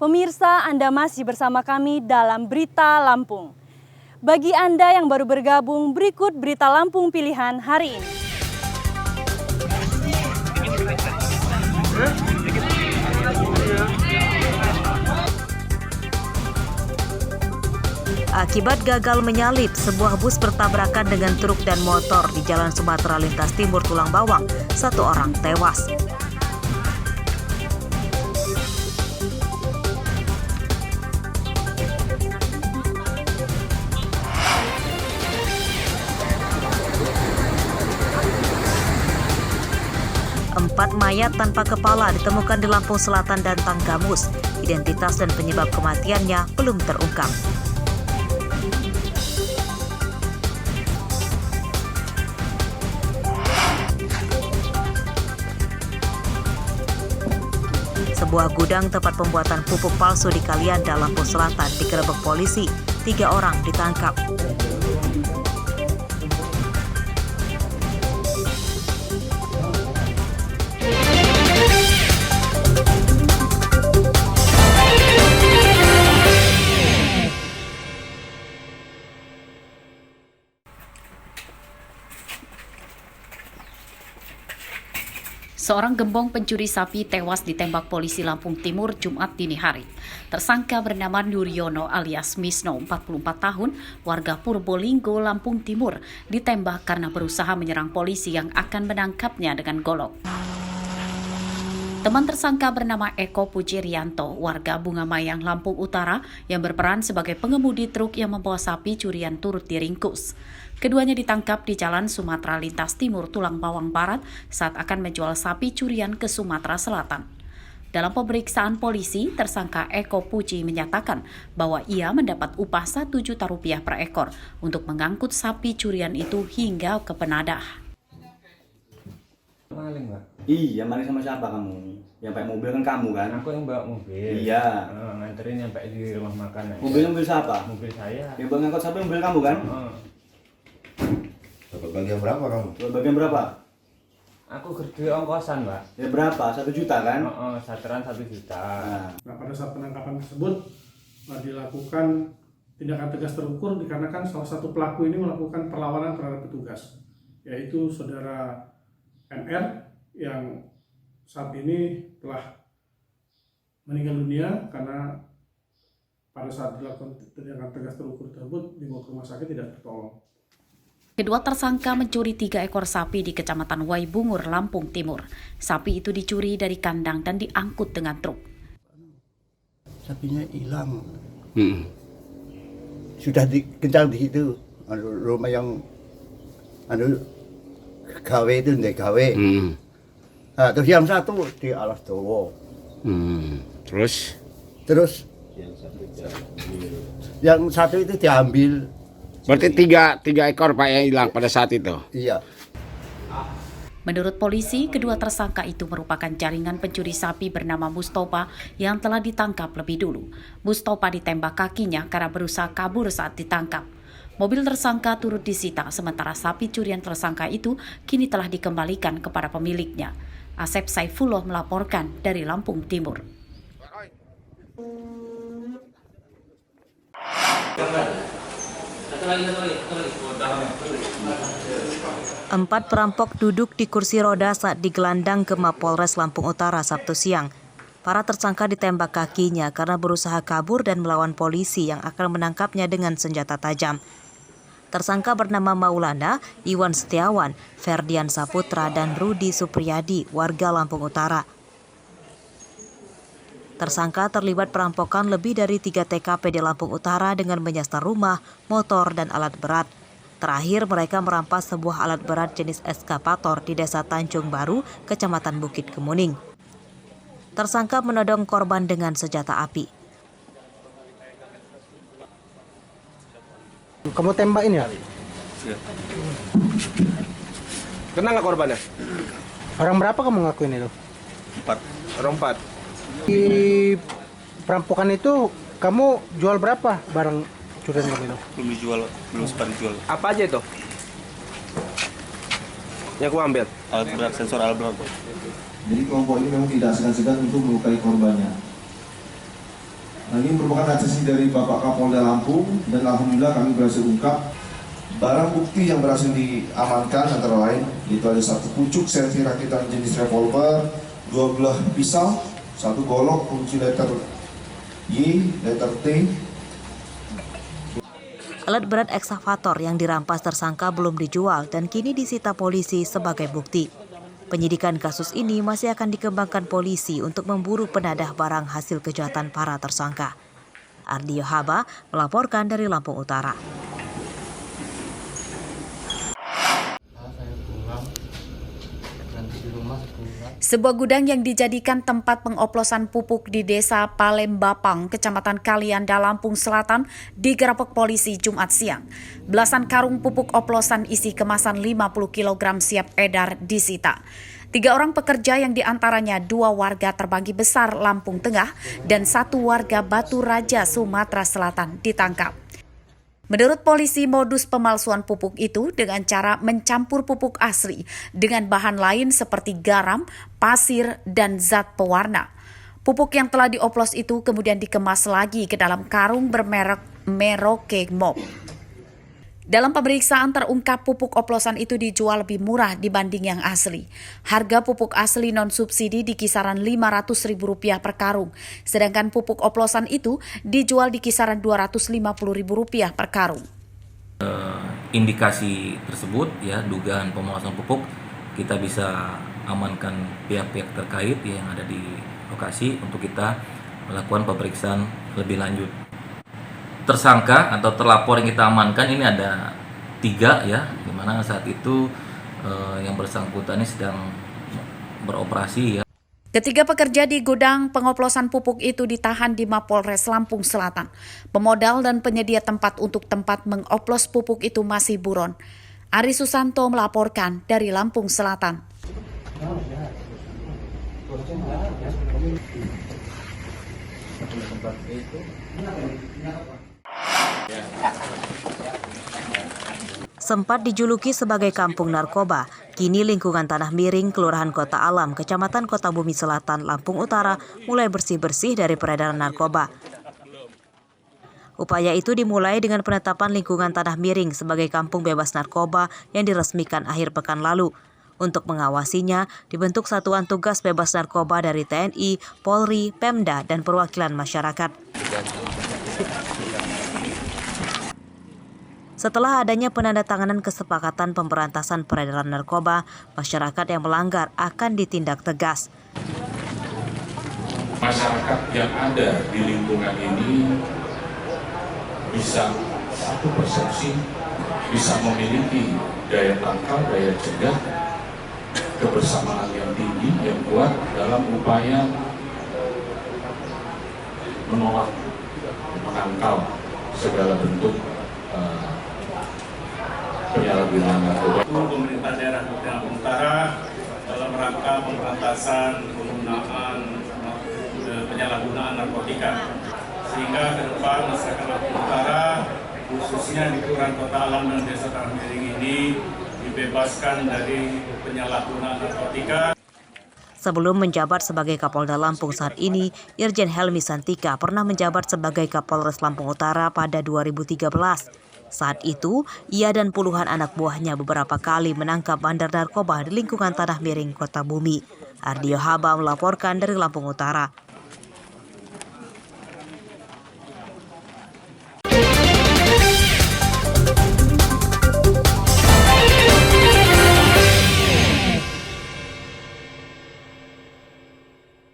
Pemirsa, Anda masih bersama kami dalam Berita Lampung. Bagi Anda yang baru bergabung, berikut Berita Lampung pilihan hari ini. Akibat gagal menyalip, sebuah bus bertabrakan dengan truk dan motor di Jalan Sumatera Lintas Timur Tulang Bawang. 1 orang tewas. Empat mayat tanpa kepala ditemukan di Lampung Selatan dan Tanggamus. Identitas dan penyebab kematiannya belum terungkap. Sebuah gudang tempat pembuatan pupuk palsu di Kalianda, Lampung Selatan digerebek polisi. 3 orang ditangkap. Seorang gembong pencuri sapi tewas ditembak polisi Lampung Timur Jumat dini hari. Tersangka bernama Nuryono alias Misno, 44 tahun, warga Purbolinggo, Lampung Timur, ditembak karena berusaha menyerang polisi yang akan menangkapnya dengan golok. Teman tersangka bernama Eko Pucirianto, warga Bunga Mayang, Lampung Utara, yang berperan sebagai pengemudi truk yang membawa sapi curian turut diringkus. Keduanya ditangkap di Jalan Sumatera Lintas Timur Tulang Bawang Barat saat akan menjual sapi curian ke Sumatera Selatan. Dalam pemeriksaan polisi, tersangka Eko Puci menyatakan bahwa ia mendapat upah Rp1 juta per ekor untuk mengangkut sapi curian itu hingga ke Penadah. Maling, Mbak? Iya, maling sama siapa kamu? Yang pakai mobil kan kamu kan? Aku yang bawa mobil. Iya. Nganterin nyampe di rumah makan. Mobil siapa? Mobil saya. Yang bawa ngangkut sapi mobil kamu kan? Dapat bagian berapa kamu? Dapat bagian berapa? Aku kerja ongkosan, Mbak. Ya berapa? 1 juta kan? Saturan 1 juta. Nah, pada saat penangkapan tersebut dilakukan tindakan tegas terukur dikarenakan salah satu pelaku ini melakukan perlawanan terhadap petugas, yaitu saudara MR yang saat ini telah meninggal dunia karena pada saat dilakukan tindakan tegas terukur tersebut dibawa ke rumah sakit tidak tertolong. Kedua tersangka mencuri 3 ekor sapi di Kecamatan Waibungur, Lampung Timur. Sapi itu dicuri dari kandang dan diangkut dengan truk. Sapinya hilang. Sudah dikencang di situ. Rumah yang gawe itu ndek gawe. Nah, terus yang satu di alas dowo. Terus yang satu itu diambil. Berarti tiga ekor Pak yang hilang pada saat itu? Iya. Menurut polisi, kedua tersangka itu merupakan jaringan pencuri sapi bernama Mustopa yang telah ditangkap lebih dulu. Mustopa ditembak kakinya karena berusaha kabur saat ditangkap. Mobil tersangka turut disita, sementara sapi curian tersangka itu kini telah dikembalikan kepada pemiliknya. Asep Saifullah melaporkan dari Lampung Timur. Empat perampok duduk di kursi roda saat digelandang ke Mapolres Lampung Utara Sabtu siang. Para tersangka ditembak kakinya karena berusaha kabur dan melawan polisi yang akan menangkapnya dengan senjata tajam. Tersangka bernama Maulana, Iwan Setiawan, Ferdian Saputra, dan Rudi Supriyadi, warga Lampung Utara. Tersangka terlibat perampokan lebih dari 3 TKP di Lampung Utara dengan menyasar rumah, motor, dan alat berat. Terakhir, mereka merampas sebuah alat berat jenis eskavator di Desa Tanjung Baru, Kecamatan Bukit Kemuning. Tersangka menodong korban dengan senjata api. Kamu tembakin ya? Iya. Kenal nggak korbannya? Orang berapa kamu ngakuin itu? 4. Orang 4. Di perampokan itu kamu jual berapa barang curian kamu itu? Belum dijual, belum sempat dijual. Apa aja itu? Yang aku ambil? Alat berat, sensor alat berat. Jadi kelompok ini memang tidak segan-segan untuk melukai korbannya. Nah, ini merupakan atensi dari Bapak Kapolda Lampung dan alhamdulillah kami berhasil ungkap barang bukti yang berhasil diamankan antara lain itu ada 1 pucuk senpi rakitan jenis revolver, 2 belah pisau, 1 golok kunci letter Y, letter T. Alat berat ekskavator yang dirampas tersangka belum dijual dan kini disita polisi sebagai bukti. Penyidikan kasus ini masih akan dikembangkan polisi untuk memburu penadah barang hasil kejahatan para tersangka. Ardio Haba melaporkan dari Lampung Utara. Sebuah gudang yang dijadikan tempat pengoplosan pupuk di Desa Palembapang, Kecamatan Kalianda, Lampung Selatan, digerebek polisi Jumat siang. Belasan karung pupuk oplosan isi kemasan 50 kg siap edar disita. 3 orang pekerja yang diantaranya 2 warga Terbanggi Besar, Lampung Tengah, dan 1 warga Batu Raja, Sumatera Selatan ditangkap. Menurut polisi, modus pemalsuan pupuk itu dengan cara mencampur pupuk asli dengan bahan lain seperti garam, pasir, dan zat pewarna. Pupuk yang telah dioplos itu kemudian dikemas lagi ke dalam karung bermerek Merauke Mop. Dalam pemeriksaan terungkap pupuk oplosan itu dijual lebih murah dibanding yang asli. Harga pupuk asli non-subsidi di kisaran Rp500.000 per karung, sedangkan pupuk oplosan itu dijual di kisaran Rp250.000 per karung. Indikasi tersebut, ya, dugaan pemalsuan pupuk, kita bisa amankan pihak-pihak terkait yang ada di lokasi untuk kita melakukan pemeriksaan lebih lanjut. Tersangka atau terlapor yang kita amankan ini ada 3, ya, di mana saat itu yang bersangkutan ini sedang beroperasi, ya. Ketiga pekerja di gudang pengoplosan pupuk itu ditahan di Mapolres Lampung Selatan. Pemodal dan penyedia tempat untuk tempat mengoplos pupuk itu masih buron. Ari Susanto melaporkan dari Lampung Selatan. Sempat dijuluki sebagai kampung narkoba, kini lingkungan Tanah Miring, Kelurahan Kota Alam, Kecamatan Kota Bumi Selatan, Lampung Utara mulai bersih-bersih dari peredaran narkoba. Upaya itu dimulai dengan penetapan lingkungan Tanah Miring sebagai kampung bebas narkoba yang diresmikan akhir pekan lalu. Untuk mengawasinya, dibentuk satuan tugas bebas narkoba dari TNI, Polri, Pemda, dan perwakilan masyarakat. Setelah adanya penandatanganan kesepakatan pemberantasan peredaran narkoba, masyarakat yang melanggar akan ditindak tegas. Masyarakat yang ada di lingkungan ini bisa satu persepsi, bisa memiliki daya tangkal, daya cegah, kebersamaan yang tinggi, yang kuat dalam upaya menolak, menangkal segala bentuk penyalahgunaan narkoba. Pemerintah daerah Lampung Utara dalam rangka pemberantasan penggunaan penyalahgunaan narkotika, sehingga ke depan masyarakat Lampung Utara khususnya di Kelurahan Kota Alam dan Desa Tanah Miring ini dibebaskan dari penyalahgunaan narkotika. Sebelum menjabat sebagai Kapolda Lampung saat ini, Irjen Helmi Santika pernah menjabat sebagai Kapolres Lampung Utara pada 2013. Saat itu, ia dan puluhan anak buahnya beberapa kali menangkap bandar narkoba di lingkungan Tanah Miring, Kota Bumi. Ardio Haba melaporkan dari Lampung Utara.